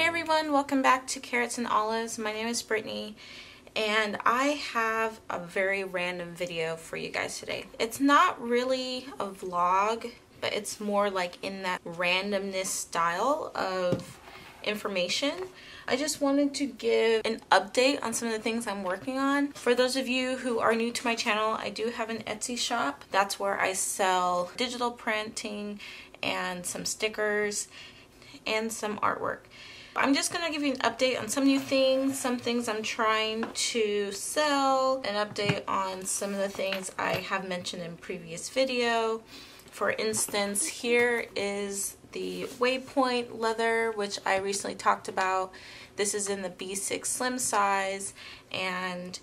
Hey everyone, welcome back to Carrots and Olives. My name is Brittany and I have a very random video for you guys today. It's not really a vlog, but it's more like in that randomness style of information. I just wanted to give an update on some of the things I'm working on. For those of you who are new to my channel, I do have an Etsy shop. That's where I sell digital printing and some stickers and some artwork. I'm just going to give you an update on some new things, some things I'm trying to sell, an update on some of the things I have mentioned in previous video. For instance, here is the Waypoint leather, which I recently talked about. This is in the B6 slim size, and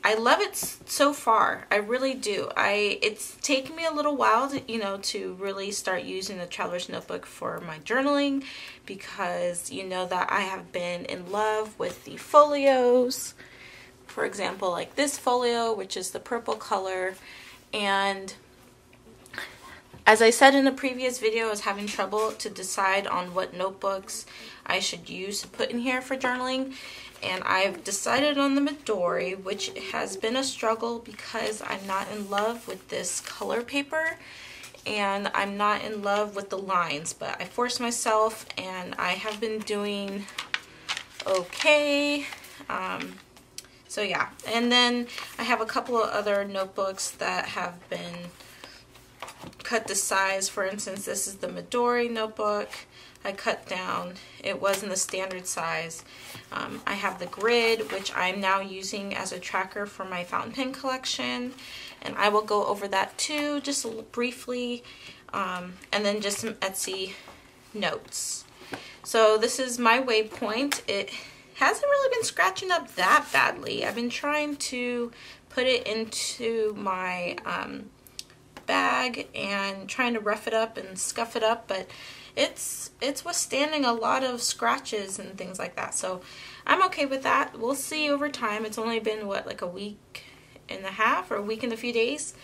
I love it so far. I really do. It's taken me a little while to, to really start using the Traveler's Notebook for my journaling, because you know that I have been in love with the folios. For example, like this folio, which is the purple color, and as I said in a previous video, I was having trouble to decide on what notebooks I should use to put in here for journaling. And I've decided on the Midori, which has been a struggle because I'm not in love with this color paper. And I'm not in love with the lines, but I forced myself and I have been doing okay. So yeah, and then I have a couple of other notebooks that have been cut to size. For instance, this is the Midori notebook. I cut down. It was in the standard size. I have the grid, which I'm now using as a tracker for my fountain pen collection, and I will go over that too, just briefly, and then just some Etsy notes. So this is my Waypoint. It hasn't really been scratching up that badly. I've been trying to put it into my bag and trying to rough it up and scuff it up, but it's withstanding a lot of scratches and things like that, so I'm okay with that. We'll see over time. It's only been what, like a week and a half or a week and a few days,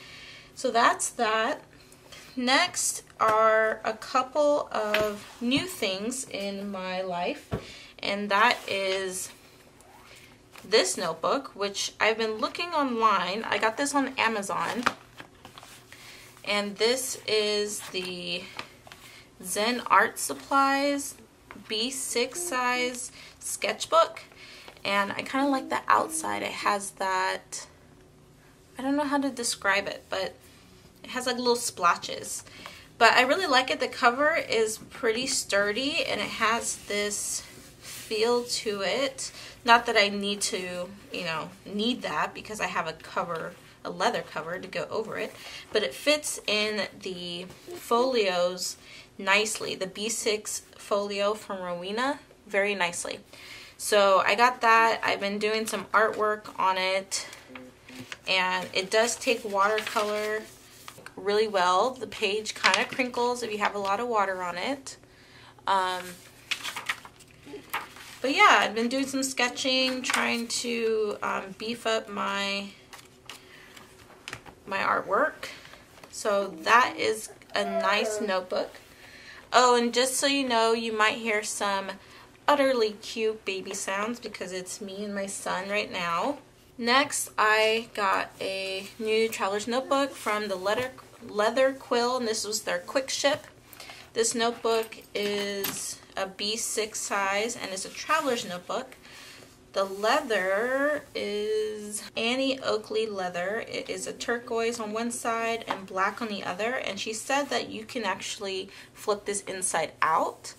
so that's that. Next are a couple of new things in my life, and that is this notebook, which I've been looking online. I got this on Amazon, and this is the Zen Art Supplies B6 size sketchbook, and I kind of like the outside. It has that, I don't know how to describe it, but it has like little splotches, but I really like it. The cover is pretty sturdy and it has this feel to it. Not that I need to, need that, because I have a leather cover to go over it, but it fits in the folios nicely. The B6 folio from Rowena, very nicely. So I got that. I've been doing some artwork on it, and it does take watercolor really well. The page kind of crinkles if you have a lot of water on it. But yeah, I've been doing some sketching, trying to beef up my artwork. So that is a nice notebook. Oh, and just so you know, you might hear some utterly cute baby sounds because it's me and my son right now. Next, I got a new Traveler's Notebook from the Leather Quill, and this was their quick ship. This notebook is a B6 size and it's a Traveler's Notebook. The leather is Annie Oakley leather. It is a turquoise on one side and black on the other, and she said that you can actually flip this inside out.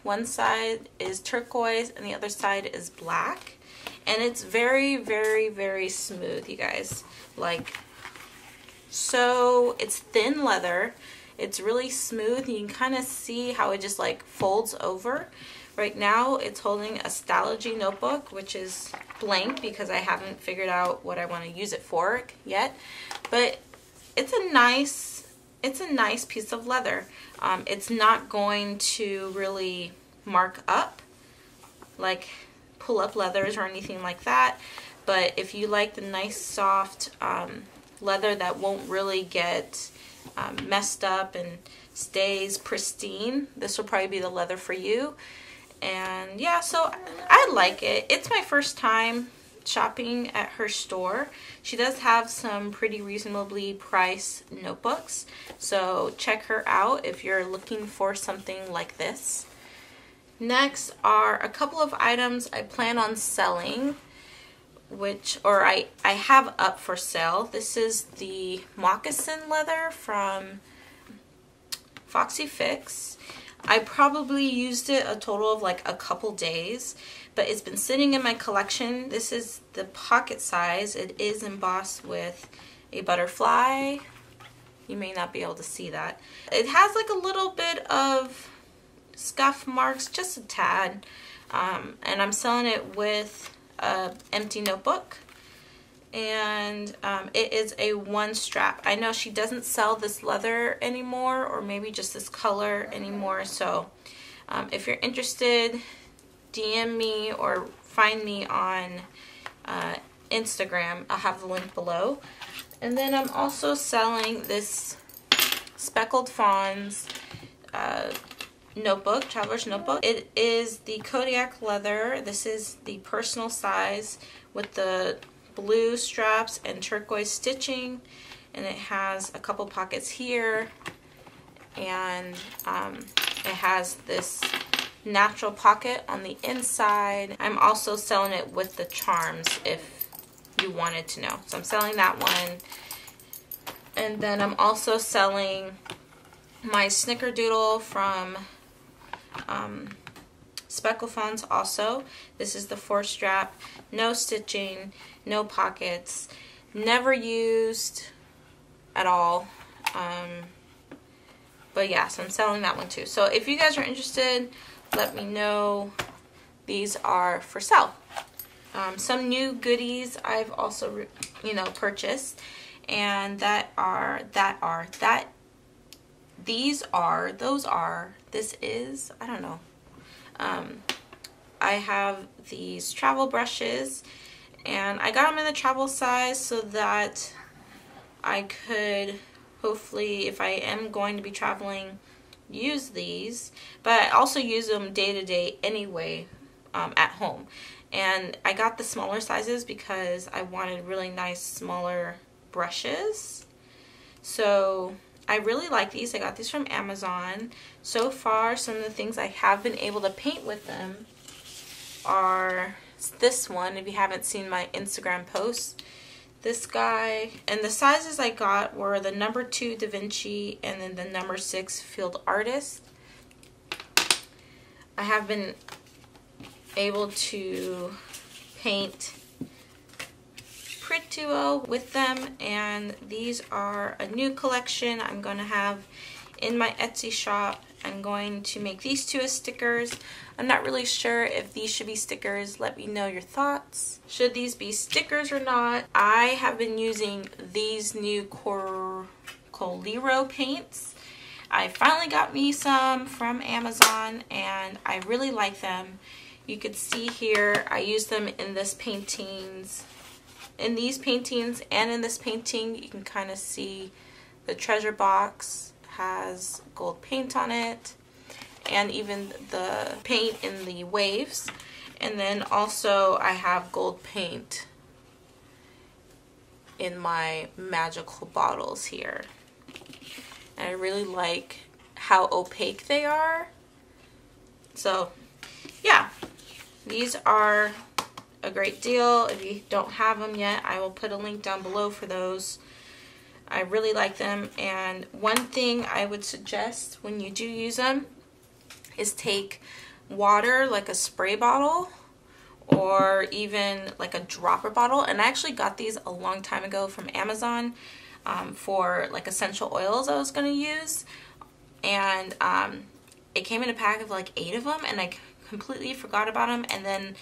One side is turquoise and the other side is black, and it's very, very, very smooth, you guys. Like, so it's thin leather. It's really smooth, and you can kind of see how it just like folds over. Right now it's holding a Stalogy notebook, which is blank because I haven't figured out what I want to use it for yet. But it's a nice piece of leather. It's not going to really mark up like pull-up leathers or anything like that. But if you like the nice soft leather that won't really get messed up and stays pristine, this will probably be the leather for you. And yeah, so I like it. It's my first time shopping at her store. She does have some pretty reasonably priced notebooks, so check her out if you're looking for something like this. Next are a couple of items I plan on selling, I have up for sale. This is the moccasin leather from Foxy Fix. I probably used it a total of like a couple days, but it's been sitting in my collection. This is the pocket size. It is embossed with a butterfly. You may not be able to see that. It has like a little bit of scuff marks, just a tad, and I'm selling it with an empty notebook, and it is a one strap. I know she doesn't sell this leather anymore, or maybe just this color anymore, so if you're interested, DM me or find me on Instagram. I'll have the link below. And then I'm also selling this Speckled Fawns notebook, traveler's notebook. It is the Kodiak leather. This is the personal size with the blue straps and turquoise stitching, and it has a couple pockets here, and it has this natural pocket on the inside. I'm also selling it with the charms if you wanted to know. So I'm selling that one. And then I'm also selling my Snickerdoodle from Speckled Fawns also. This is the 4-strap, no stitching, no pockets, never used at all. But yeah, so I'm selling that one too. So if you guys are interested, let me know. These are for sale. Some new goodies I've also, purchased, and this is, I don't know. I have these travel brushes, and I got them in the travel size so that I could hopefully, if I am going to be traveling, use these. But I also use them day to day anyway at home. And I got the smaller sizes because I wanted really nice smaller brushes. So I really like these. I got these from Amazon. So far, some of the things I have been able to paint with them are this one, if you haven't seen my Instagram post. This guy, and the sizes I got were the number 2 Da Vinci and then the number 6 Field Artist. I have been able to paint pretty well with them, and these are a new collection I'm going to have in my Etsy shop. I'm going to make these 2 as stickers. I'm not really sure if these should be stickers. Let me know your thoughts. Should these be stickers or not? I have been using these new Coliro paints. I finally got me some from Amazon, and I really like them. You could see here I use them in these paintings, and in this painting you can kind of see the treasure box has gold paint on it, and even the paint in the waves. And then also I have gold paint in my magical bottles here. And I really like how opaque they are. So yeah, these are a great deal. If you don't have them yet, I will put a link down below for those. I really like them, and one thing I would suggest when you do use them is take water, like a spray bottle or even like a dropper bottle. And I actually got these a long time ago from Amazon for like essential oils I was going to use, and it came in a pack of like 8 of them, and I completely forgot about them. And then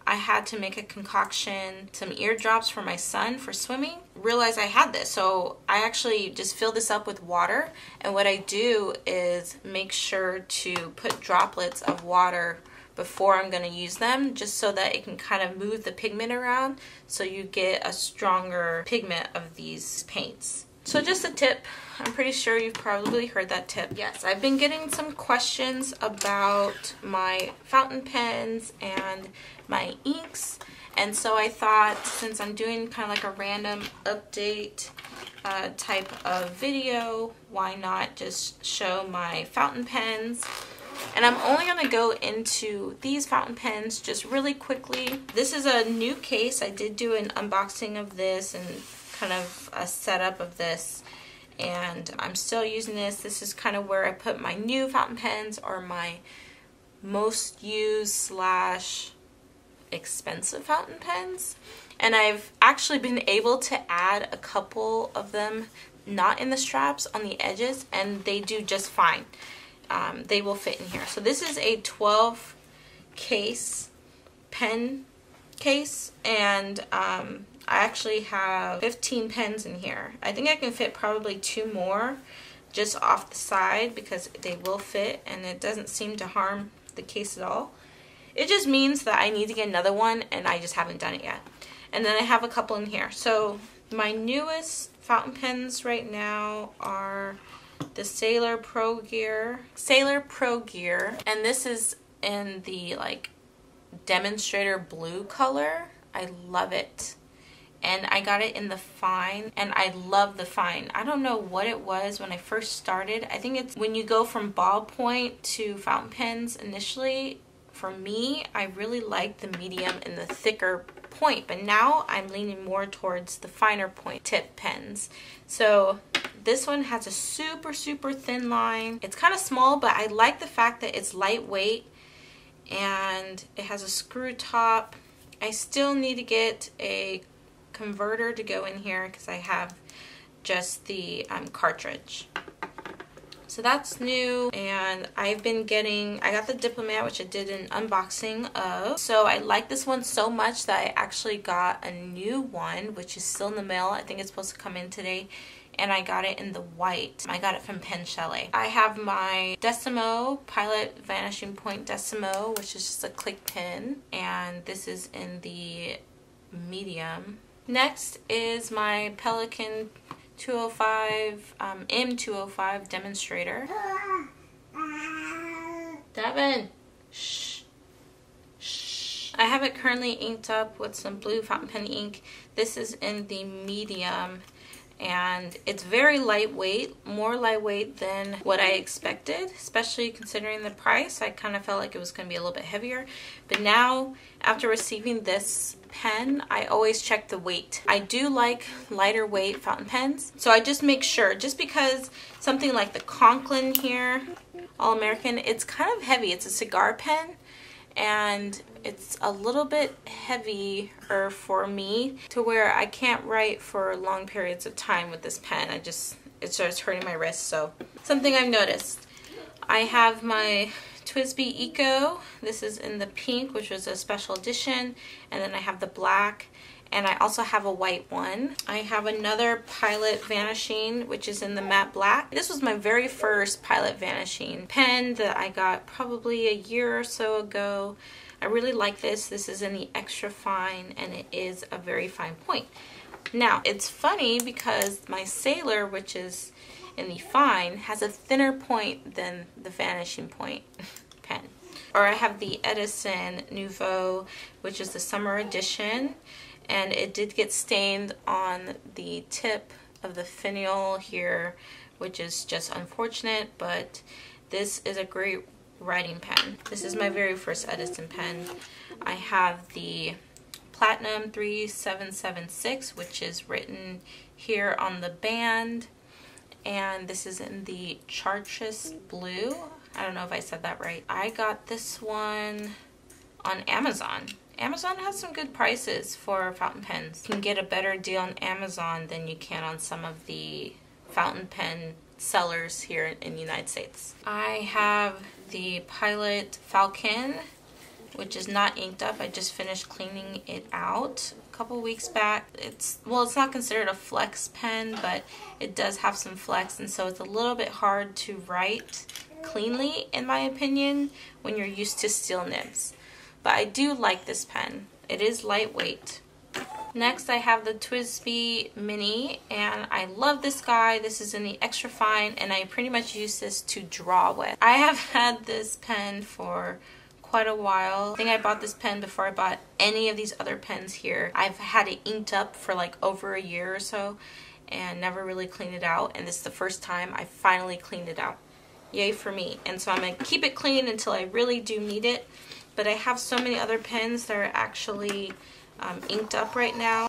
I had to make a concoction, some eardrops for my son for swimming. Realized I had this, so I actually just fill this up with water, and what I do is make sure to put droplets of water before I'm going to use them, just so that it can kind of move the pigment around so you get a stronger pigment of these paints. So just a tip, I'm pretty sure you've probably heard that tip. Yes, I've been getting some questions about my fountain pens and my inks, and so I thought, since I'm doing kind of like a random update type of video, why not just show my fountain pens? And I'm only going to go into these fountain pens just really quickly. This is a new case. I did do an unboxing of this and kind of a setup of this, and I'm still using this. This is kind of where I put my new fountain pens, or my most used / expensive fountain pens. And I've actually been able to add a couple of them not in the straps, on the edges, and they do just fine. They will fit in here. So this is a 12 case pen case, and I actually have 15 pens in here. I think I can fit probably 2 more just off the side, because they will fit and it doesn't seem to harm the case at all. It just means that I need to get another one, and I just haven't done it yet. And then I have a couple in here. So my newest fountain pens right now are the Sailor Pro Gear, and this is in the like demonstrator blue color. I love it. And I got it in the fine, and I love the fine. I don't know what it was when I first started. I think it's when you go from ballpoint to fountain pens initially. For me, I really like the medium and the thicker point, but now I'm leaning more towards the finer point tip pens. So this one has a super thin line. It's kind of small, but I like the fact that it's lightweight and it has a screw top. I still need to get a converter to go in here because I have just the cartridge. So that's new, and I've been getting, I got the Diplomat, which I did an unboxing of. So I like this one so much that I actually got a new one, which is still in the mail. I think it's supposed to come in today, and I got it in the white. I got it from Pen Chalet. I have my Decimo Pilot Vanishing Point Decimo, which is just a click pen, and this is in the medium. Next is my Pelikan 205 M205 demonstrator. Devin, shh, shh. I have it currently inked up with some blue fountain pen ink. This is in the medium, and it's very lightweight, more lightweight than what I expected, especially considering the price. I kind of felt like it was going to be a little bit heavier, but now after receiving this pen, I always check the weight. I do like lighter weight fountain pens, so I just make sure, just because something like the Conklin here, All American, it's kind of heavy. It's a cigar pen, and it's a little bit heavier for me to where I can't write for long periods of time with this pen. It starts hurting my wrist. So something I've noticed. I have my TWSBI Eco. This is in the pink, which was a special edition, and then I have the black, and I also have a white one. I have another Pilot Vanishing, which is in the matte black. This was my very first Pilot Vanishing pen that I got probably a year or so ago. I really like this. This is in the extra fine, and it is a very fine point. Now, it's funny because my Sailor, which is in the fine, has a thinner point than the Vanishing Point pen. Or I have the Edison Nouveau, which is the summer edition, and it did get stained on the tip of the finial here, which is just unfortunate, but this is a great writing pen. This is my very first Edison pen. I have the Platinum 3776, which is written here on the band, and this is in the Chartreuse Blue. I don't know if I said that right. I got this one on Amazon. Amazon has some good prices for fountain pens. You can get a better deal on Amazon than you can on some of the fountain pen sellers here in the United States. I have the Pilot Falcon, which is not inked up. I just finished cleaning it out a couple weeks back. It's not considered a flex pen, but it does have some flex, and so it's a little bit hard to write cleanly, in my opinion, when you're used to steel nibs. But I do like this pen. It is lightweight. Next I have the TWSBI Mini, and I love this guy. This is in the extra fine, and I pretty much use this to draw with. I have had this pen for quite a while. I think I bought this pen before I bought any of these other pens here. I've had it inked up for like over a year or so and never really cleaned it out, and this is the first time I finally cleaned it out. Yay for me. And so I'm going to keep it clean until I really do need it, but I have so many other pens that are actually inked up right now.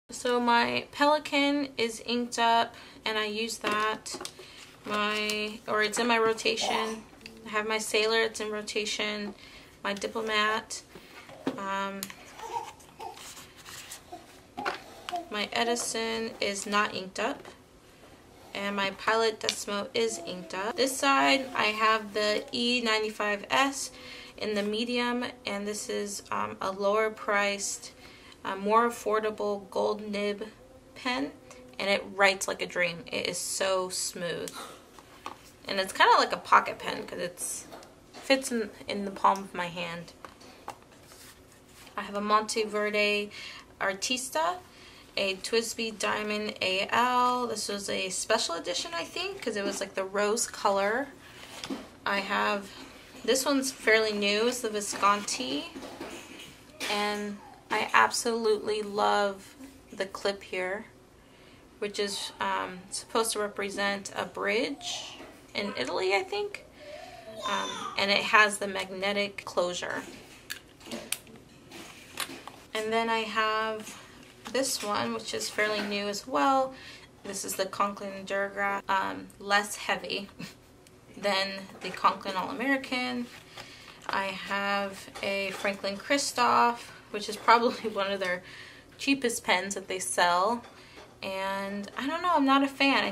So my Pelican is inked up, and I use that. It's in my rotation. I have my Sailor, it's in rotation. My Diplomat. My Edison is not inked up. And my Pilot Decimo is inked up. This side I have the E95S in the medium, and this is a lower priced, more affordable gold nib pen, and it writes like a dream. It is so smooth, and it's kind of like a pocket pen because it fits in the palm of my hand. I have a Monteverde Artista, a TWSBI Diamond AL. This was a special edition, I think, because it was like the rose color. I have, this one's fairly new, it's the Visconti, and I absolutely love the clip here, which is supposed to represent a bridge in Italy, I think, and it has the magnetic closure. And then I have this one, which is fairly new as well. This is the Conklin Durograph, less heavy than the Conklin All-American. I have a Franklin Christoph, which is probably one of their cheapest pens that they sell, and I don't know, I'm not a fan. I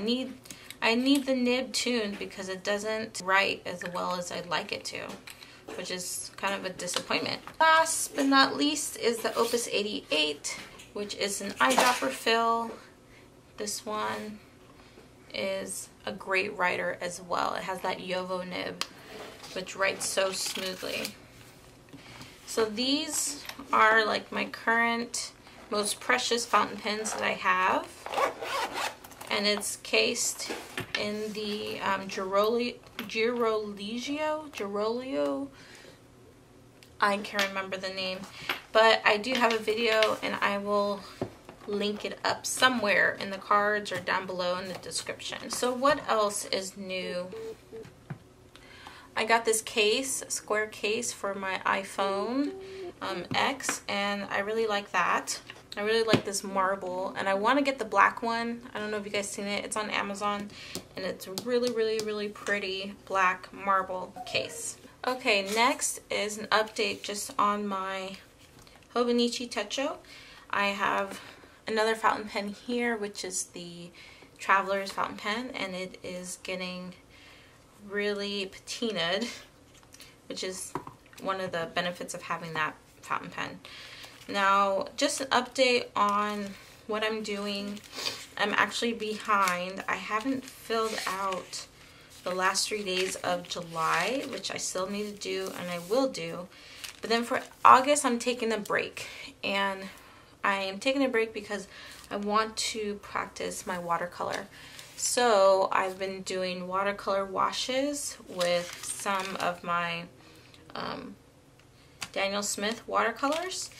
need the nib tuned because it doesn't write as well as I'd like it to, which is kind of a disappointment. Last but not least is the Opus 88, which is an eyedropper fill. This one is a great writer as well. It has that Yovo nib, which writes so smoothly. So these are like my current most precious fountain pens that I have, and it's cased in the Girolio. I can't remember the name, but I do have a video, and I will link it up somewhere in the cards or down below in the description. So what else is new? I got this case, a square case for my iPhone X, and I really like that. I really like this marble, and I want to get the black one. I don't know if you guys seen it. It's on Amazon, and it's really, really, really pretty black marble case. Okay, next is an update just on my Hobonichi Techo. I have another fountain pen here, which is the Traveler's fountain pen, and it is getting really patinaed, which is one of the benefits of having that fountain pen. Now, just an update on what I'm doing. I'm actually behind. I haven't filled out the last 3 days of July, which I still need to do, and I will do. But then for August, I'm taking a break, and I am taking a break because I want to practice my watercolor. So I've been doing watercolor washes with some of my Daniel Smith watercolors,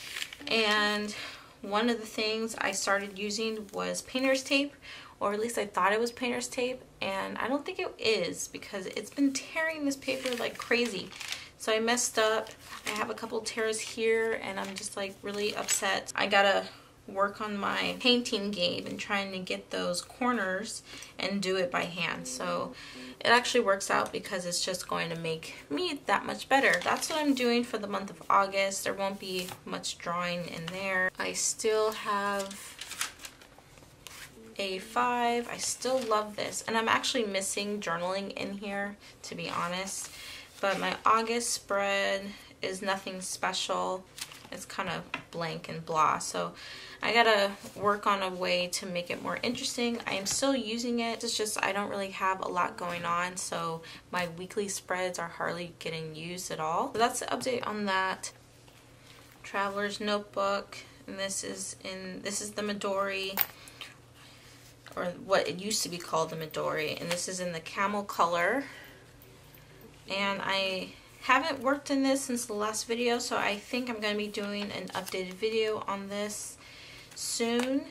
and one of the things I started using was painter's tape, or at least I thought it was painter's tape, and I don't think it is because it's been tearing this paper like crazy. So I messed up. I have a couple tears here, and I'm just like really upset. I gotta work on my painting game and trying to get those corners and do it by hand. So it actually works out because it's just going to make me that much better. That's what I'm doing for the month of August. There won't be much drawing in there. I still have A5. I still love this, and I'm actually missing journaling in here, to be honest. But my August spread is nothing special. It's kind of blank and blah, so I gotta work on a way to make it more interesting. I am still using it. It's just I don't really have a lot going on, so my weekly spreads are hardly getting used at all. So that's the update on that. Traveler's notebook. and this is the Midori, or what it used to be called the Midori, and this is in the camel color. And I haven't worked in this since the last video, so I think I'm going to be doing an updated video on this soon.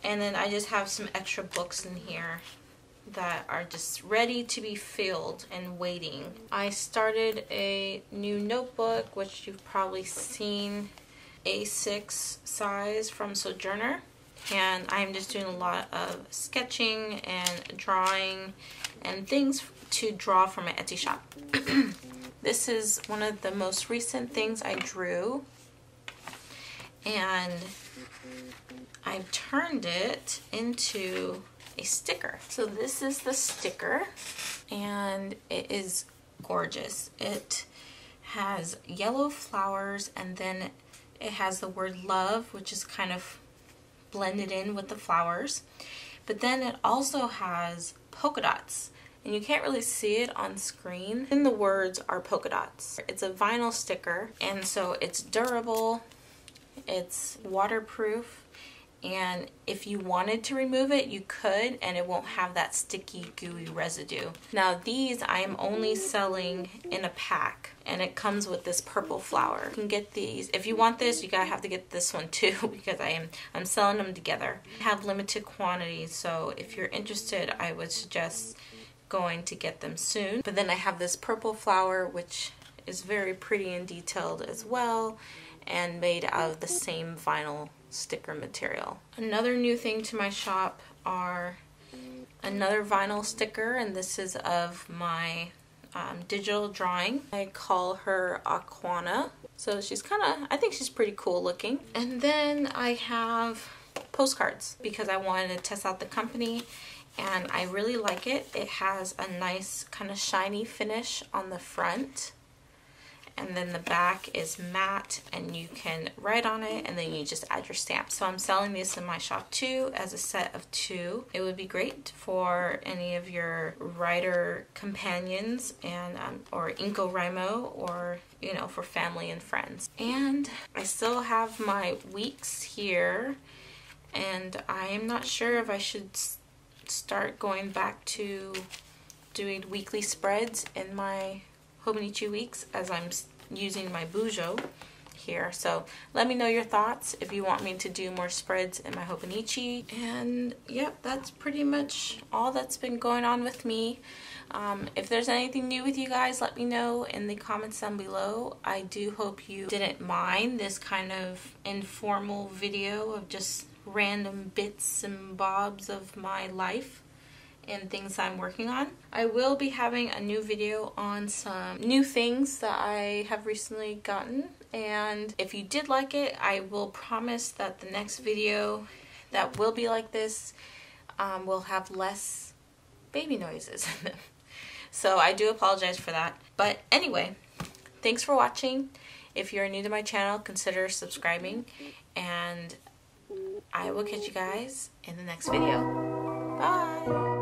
And then I just have some extra books in here that are just ready to be filled and waiting. I started a new notebook, which you've probably seen, A6 size from Sojourner. And I'm just doing a lot of sketching and drawing and things to draw from my Etsy shop. This is one of the most recent things I drew, and I've turned it into a sticker. So this is the sticker, and it is gorgeous. It has yellow flowers, and then it has the word love, which is kind of blended in with the flowers. But then it also has polka dots, and you can't really see it on screen. And the words are polka dots. It's a vinyl sticker, and so it's durable, it's waterproof, and if you wanted to remove it, you could, and it won't have that sticky, gooey residue. Now these I am only selling in a pack, and it comes with this purple flower. You can get these. If you want this, you gotta have to get this one too, because I'm selling them together. I have limited quantities, so if you're interested, I would suggest going to get them soon. But then I have this purple flower, which is very pretty and detailed as well, and made out of the same vinyl sticker material. Another new thing to my shop are another vinyl sticker, and this is of my digital drawing. I call her Aquana. So she's I think she's pretty cool looking. And then I have postcards because I wanted to test out the company, and I really like it. It has a nice kind of shiny finish on the front, and then the back is matte, and you can write on it, and then you just add your stamp. So I'm selling this in my shop too as a set of 2. It would be great for any of your writer companions, and or IncoWrimo, or you know, for family and friends. And I still have my weeks here, and I am not sure if I should start going back to doing weekly spreads in my Hobonichi weeks, as I'm using my Bujo here. So let me know your thoughts if you want me to do more spreads in my Hobonichi. And yep, that's pretty much all that's been going on with me. If there's anything new with you guys, let me know in the comments down below. I do hope you didn't mind this kind of informal video of just random bits and bobs of my life and things I'm working on. I will be having a new video on some new things that I have recently gotten, and if you did like it, I will promise that the next video that will be like this will have less baby noises in them. So I do apologize for that. But anyway, thanks for watching. If you're new to my channel, consider subscribing, and I will catch you guys in the next video. Bye!